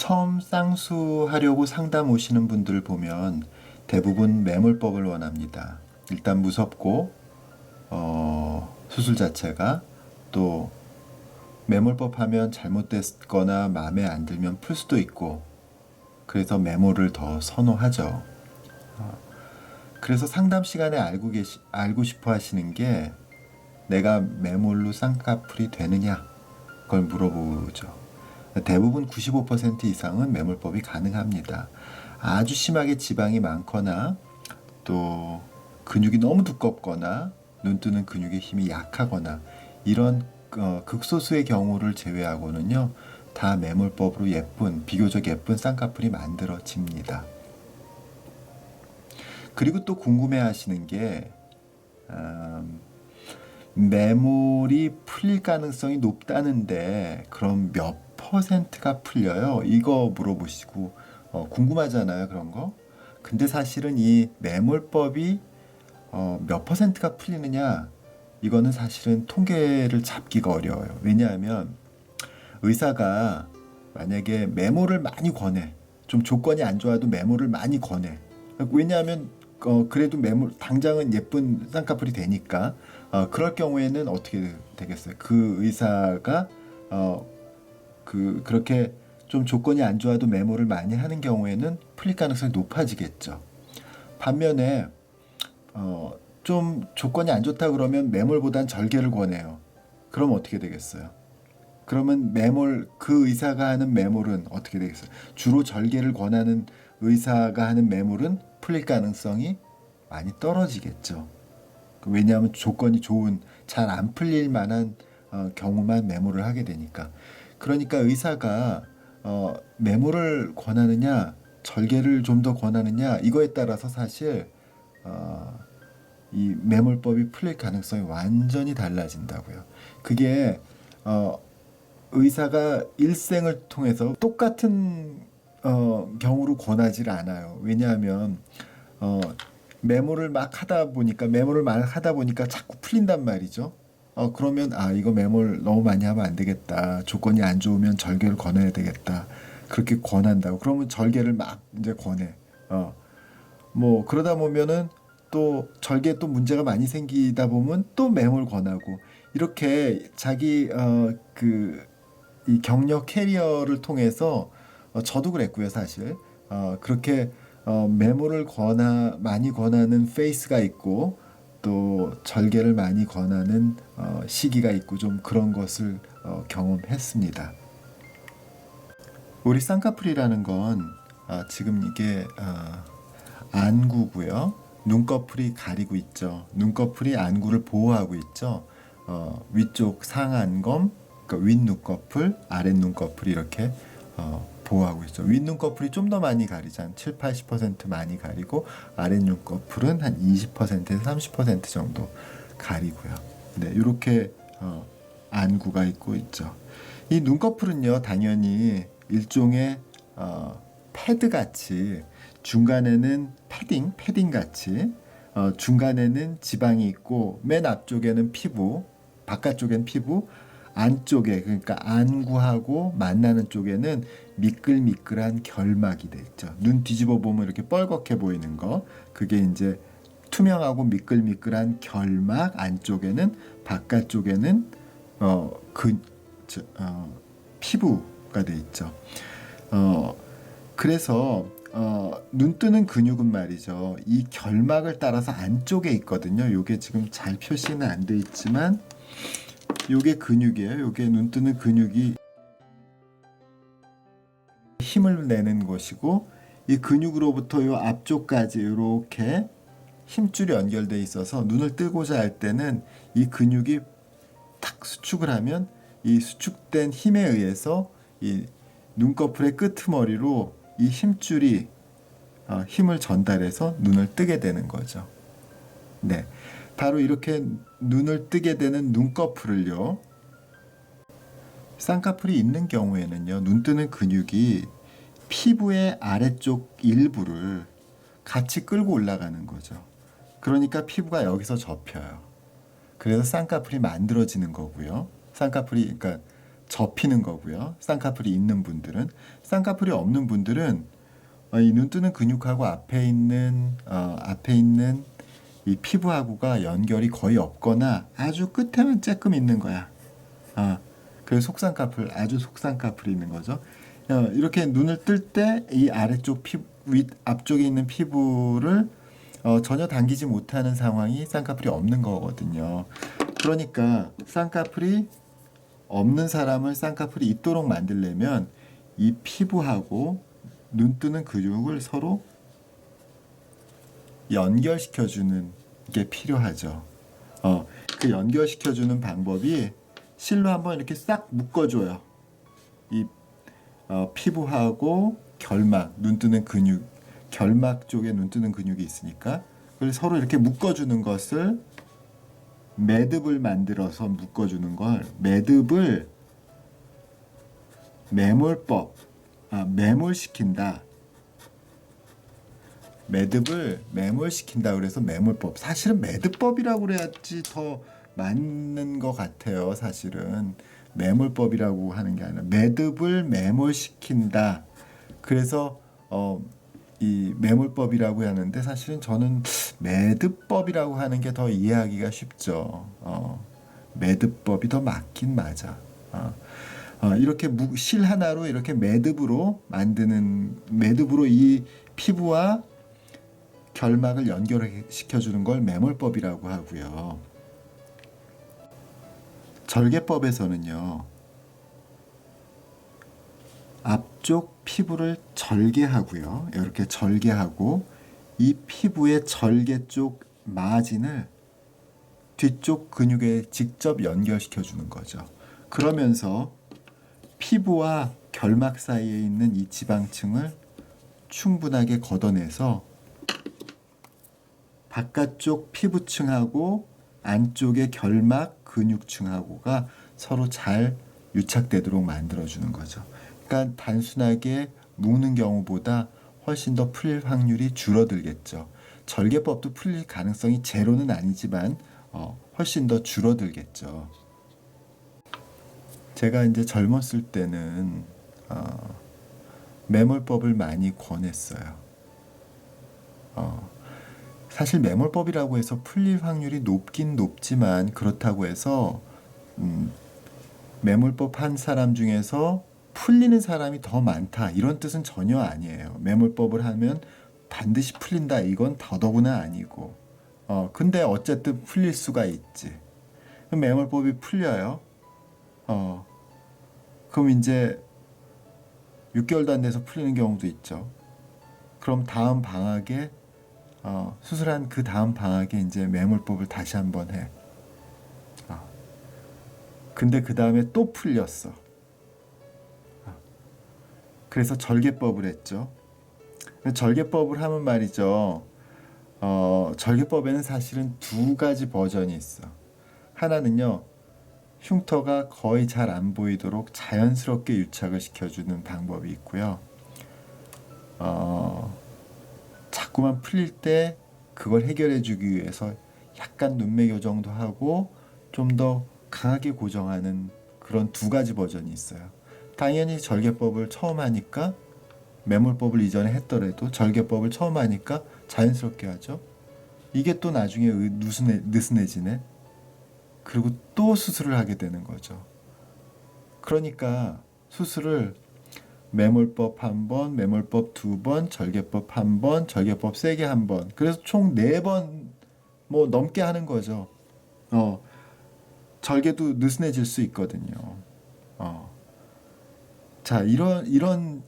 처음 쌍수하려고 상담 오시는 분들을 보면 대부분 매몰법을 원합니다. 일단 무섭고 수술 자체가 또 매몰법 하면 잘못됐거나 마음에 안 들면 풀 수도 있고 그래서 매몰을 더 선호하죠. 그래서 상담 시간에 알고 싶어 하시는 게 내가 매몰로 쌍꺼풀이 되느냐 그걸 물어보죠. 대부분 95% 이상은 매몰법이 가능합니다. 아주 심하게 지방이 많거나 또 근육이 너무 두껍거나 눈 뜨는 근육의 힘이 약하거나 이런 극소수의 경우를 제외하고는요 다 매몰법으로 비교적 예쁜 쌍꺼풀이 만들어집니다. 그리고 또 궁금해 하시는 게 매몰이 풀릴 가능성이 높다는데 그럼 몇 퍼센트가 풀려요? 이거 물어보시고 궁금하잖아요, 그런 거. 근데 사실은 이 매몰법이 몇 퍼센트가 풀리느냐 이거는 사실은 통계를 잡기가 어려워요. 왜냐하면 의사가 만약에 매몰을 많이 권해, 좀 조건이 안 좋아도 매몰을 많이 권해. 왜냐하면 그래도 매몰 당장은 예쁜 쌍꺼풀이 되니까 그럴 경우에는 어떻게 되겠어요? 그 의사가 그렇게 좀 조건이 안 좋아도 매몰을 많이 하는 경우에는 풀릴 가능성이 높아지겠죠. 반면에 좀 조건이 안 좋다 그러면 매몰보단 절개를 권해요. 그럼 어떻게 되겠어요? 그러면 그 의사가 하는 매몰은 어떻게 되겠어요? 주로 절개를 권하는 의사가 하는 매몰은 풀릴 가능성이 많이 떨어지겠죠. 왜냐하면 조건이 좋은, 잘 안 풀릴 만한 경우만 매몰을 하게 되니까. 그러니까 의사가 매몰을 권하느냐, 절개를 좀 더 권하느냐, 이거에 따라서 사실 이 매몰법이 풀릴 가능성이 완전히 달라진다고요. 그게 의사가 일생을 통해서 똑같은 경우로 권하지 않아요. 왜냐하면 매몰을 막 하다 보니까 자꾸 풀린단 말이죠. 그러면 이거 매몰 너무 많이 하면 안 되겠다. 조건이 안 좋으면 절개를 권해야 되겠다. 그렇게 권한다고. 그러면 절개를 막 이제 권해. 뭐 그러다 보면은 또 절개에 또 문제가 많이 생기다 보면 또 매몰 권하고 이렇게 자기 이 경력 캐리어를 통해서 저도 그랬고요, 사실. 그렇게 매몰을 많이 권하는 페이스가 있고 또 절개를 많이 권하는 시기가 있고 좀 그런 것을 경험했습니다. 우리 쌍꺼풀이라는 건 지금 이게 안구고요. 눈꺼풀이 가리고 있죠. 눈꺼풀이 안구를 보호하고 있죠. 위쪽 상안검, 그러니까 윗눈꺼풀, 아랫눈꺼풀이 이렇게 보호하고 있죠. 윗눈꺼풀이 좀 더 많이 가리죠. 한 7, 80% 많이 가리고 아랫눈꺼풀은 한 20%에서 30% 정도 가리고요. 네, 이렇게 안구가 있죠. 이 눈꺼풀은요, 당연히 일종의 패드 같이 중간에는 패딩 같이 중간에는 지방이 있고 맨 앞쪽에는 피부, 바깥쪽엔 피부, 안쪽에 그러니까 안구하고 만나는 쪽에는 미끌미끌한 결막이 돼 있죠. 눈 뒤집어 보면 이렇게 뻘겋게 보이는 거, 그게 이제 투명하고 미끌미끌한 결막 안쪽에는 바깥쪽에는 피부가 돼 있죠. 그래서 눈 뜨는 근육은 말이죠. 이 결막을 따라서 안쪽에 있거든요. 요게 지금 잘 표시는 안 돼 있지만 요게 근육이에요. 요게 눈 뜨는 근육이 힘을 내는 곳이고 이 근육으로부터 요 앞쪽까지 이렇게 힘줄이 연결돼 있어서 눈을 뜨고자 할 때는 이 근육이 탁 수축을 하면 이 수축된 힘에 의해서 이 눈꺼풀의 끄트머리로 이 힘줄이 힘을 전달해서 눈을 뜨게 되는 거죠. 네, 바로 이렇게 눈을 뜨게 되는 눈꺼풀을요. 쌍꺼풀이 있는 경우에는요, 눈 뜨는 근육이 피부의 아래쪽 일부를 같이 끌고 올라가는 거죠. 그러니까 피부가 여기서 접혀요. 그래서 쌍꺼풀이 만들어지는 거고요. 쌍꺼풀이 그러니까 접히는 거고요. 쌍꺼풀이 있는 분들은. 쌍꺼풀이 없는 분들은 이 눈뜨는 근육하고 앞에 있는 이 피부하고가 연결이 거의 없거나 아주 끝에만 조금 있는 거야. 그래서 속쌍꺼풀, 아주 속쌍꺼풀이 있는 거죠. 이렇게 눈을 뜰 때 이 아래쪽 앞쪽에 있는 피부를 전혀 당기지 못하는 상황이 쌍꺼풀이 없는 거거든요. 그러니까 쌍꺼풀이 없는 사람을 쌍꺼풀이 있도록 만들려면 이 피부하고 눈 뜨는 근육을 서로 연결시켜주는 게 필요하죠. 그 연결시켜주는 방법이 실로 한번 이렇게 싹 묶어줘요. 이 피부하고 결막, 눈 뜨는 근육, 결막 쪽에 눈 뜨는 근육이 있으니까 그걸 서로 이렇게 묶어주는 것을 매듭을 만들어서 묶어주는 걸 매듭을 매몰시킨다. 매듭을 매몰시킨다 그래서 매몰법. 사실은 매듭법이라고 그래야지 더 맞는 것 같아요. 사실은 매몰법이라고 하는 게 아니라 매듭을 매몰시킨다. 그래서 이 매몰법이라고 하는데 사실은 저는 매듭법이라고 하는 게 더 이해하기가 쉽죠. 매듭법이 더 맞긴 맞아. 이렇게 실 하나로 이렇게 매듭으로 이 피부와 결막을 연결시켜주는 걸 매몰법이라고 하고요. 절개법에서는요, 앞쪽 피부를 절개하고요. 이렇게 절개하고 이 피부의 절개 쪽 마진을 뒤쪽 근육에 직접 연결시켜 주는 거죠. 그러면서 피부와 결막 사이에 있는 이 지방층을 충분하게 걷어내서 바깥쪽 피부층하고 안쪽의 결막 근육층하고가 서로 잘 유착되도록 만들어주는 거죠. 그러니까 단순하게 묶는 경우보다 훨씬 더 풀릴 확률이 줄어들겠죠. 절개법도 풀릴 가능성이 제로는 아니지만 훨씬 더 줄어들겠죠. 제가 이제 젊었을 때는 매몰법을 많이 권했어요. 사실 매몰법이라고 해서 풀릴 확률이 높긴 높지만 그렇다고 해서 매몰법 한 사람 중에서 풀리는 사람이 더 많다 이런 뜻은 전혀 아니에요. 매몰법을 하면 반드시 풀린다 이건 더더구나 아니고 근데 어쨌든 풀릴 수가 있지. 매몰법이 풀려요. 그럼 이제 6개월도 안 돼서 풀리는 경우도 있죠. 그럼 다음 방학에 수술한 그 다음 방학에 이제 매몰법을 다시 한번 해. 근데 그 다음에 또 풀렸어. 그래서 절개법을 했죠. 절개법을 하면 말이죠. 절개법에는 사실은 두 가지 버전이 있어. 하나는요, 흉터가 거의 잘 안 보이도록 자연스럽게 유착을 시켜주는 방법이 있고요. 자꾸만 풀릴 때 그걸 해결해주기 위해서 약간 눈매 교정도 하고 좀 더 강하게 고정하는 그런 두 가지 버전이 있어요. 당연히 절개법을 처음 하니까 매몰법을 이전에 했더라도 절개법을 처음 하니까 자연스럽게 하죠. 이게 또 나중에 느슨해지네. 그리고 또 수술을 하게 되는 거죠. 그러니까 수술을 매몰법 한 번, 매몰법 두 번, 절개법 한 번, 절개법 세게 한 번. 그래서 총 4번 뭐 넘게 하는 거죠. 절개도 느슨해질 수 있거든요. 자, 이런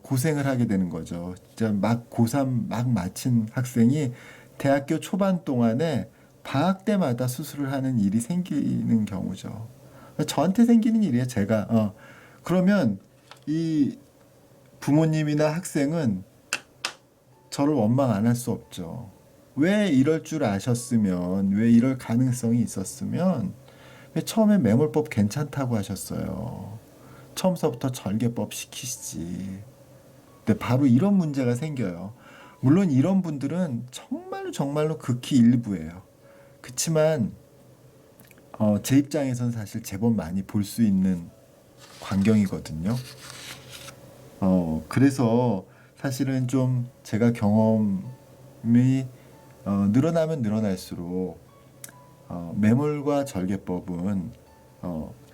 고생을 하게 되는 거죠. 진짜 막 고3 막 마친 학생이 대학교 초반 동안에 방학 때마다 수술을 하는 일이 생기는 경우죠. 저한테 생기는 일이에요, 제가. 그러면 이 부모님이나 학생은 저를 원망 안 할 수 없죠. 왜 이럴 줄 아셨으면, 왜 이럴 가능성이 있었으면, 왜 처음에 매몰법 괜찮다고 하셨어요. 처음서부터 절개법 시키시지. 근데 바로 이런 문제가 생겨요. 물론 이런 분들은 정말로 극히 일부예요. 그치만 제 입장에선 사실 제법 많이 볼 수 있는 광경이거든요. 그래서 사실은 좀 제가 경험이 늘어나면 늘어날수록 매몰과 절개법은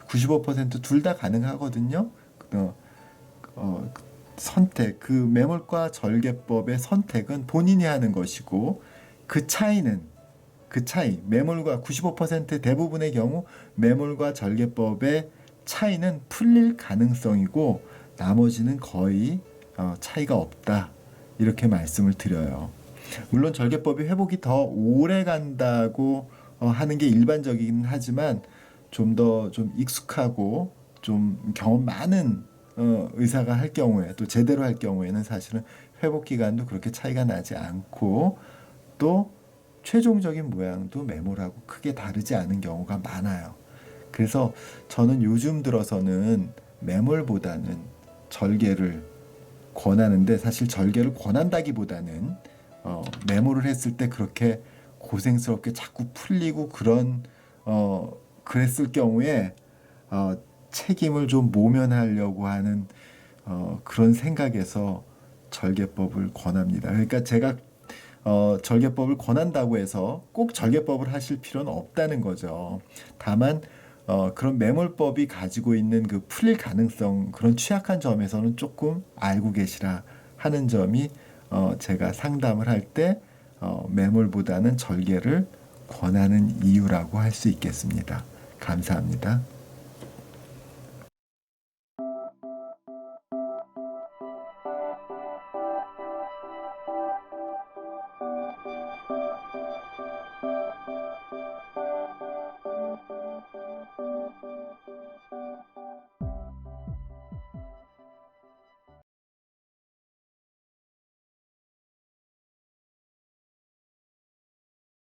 95%둘 다 가능하거든요. 선택, 그 매몰과 절개법의 선택은 본인이 하는 것이고 그 차이, 매몰과 95% 대부분의 경우 매몰과 절개법의 차이는 풀릴 가능성이고 나머지는 거의 차이가 없다. 이렇게 말씀을 드려요. 물론 절개법이 회복이 더 오래 간다고 하는 게 일반적이긴 하지만 좀 더 좀 익숙하고 좀 경험 많은 의사가 할 경우에 또 제대로 할 경우에는 사실은 회복 기간도 그렇게 차이가 나지 않고 또 최종적인 모양도 매몰하고 크게 다르지 않은 경우가 많아요. 그래서 저는 요즘 들어서는 매몰보다는 절개를 권하는데 사실 절개를 권한다기보다는 매몰을 했을 때 그렇게 고생스럽게 자꾸 풀리고 그랬을 경우에 책임을 좀 모면하려고 하는 그런 생각에서 절개법을 권합니다. 그러니까 제가 절개법을 권한다고 해서 꼭 절개법을 하실 필요는 없다는 거죠. 다만 그런 매몰법이 가지고 있는 그 풀릴 가능성 그런 취약한 점에서는 조금 알고 계시라 하는 점이 제가 상담을 할 때 매몰보다는 절개를 권하는 이유라고 할 수 있겠습니다. 감사합니다.